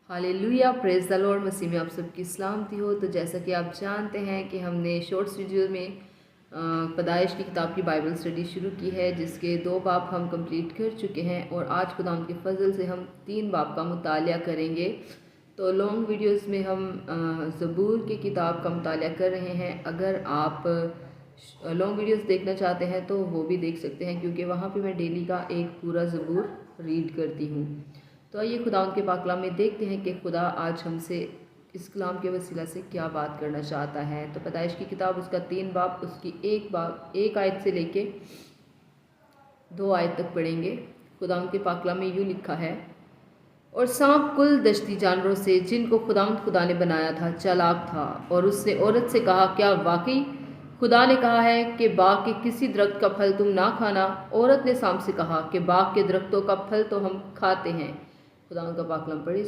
Hallelujah, praise the Lord. मसीह में आप सबकी सलामती हो। तो जैसा कि आप जानते हैं कि हमने शॉर्ट्स वीडियो में पैदाइश की किताब की बाइबल स्टडी शुरू की है, जिसके 2 बाब हम कंप्लीट कर चुके हैं और आज खुदा के फजल से हम 3 बाब का मुतालिया करेंगे। तो लॉन्ग वीडियोस में हम ज़बूर की किताब का मुतालिया कर रहे हैं। अगर आप लॉन्ग वीडियोस देखना चाहते हैं तो वो भी देख सकते हैं, क्योंकि वहाँ पे मैं डेली का एक पूरा ज़बूर रीड करती हूँ। तो आइए खुदा के पाक कलाम में देखते हैं कि खुदा आज हमसे इस कलाम के वसीला से क्या बात करना चाहता है। तो पैदाइश की किताब उसका 3 बाब, उसकी एक आयत से लेके 2 आयत तक पढ़ेंगे। खुदा के पाक कलाम में यूँ लिखा है, और सांप कुल दश्ती जानवरों से जिनको खुदा ने बनाया था चालाक था, और उसने औरत से कहा, क्या वाकई खुदा ने कहा है कि बाग के किसी दरख्त का फल तुम ना खाना? औरत ने सांप से कहा कि बाग के दरख्तों का फल तो हम खाते हैं। खुदा का पाक कलाम पढ़े।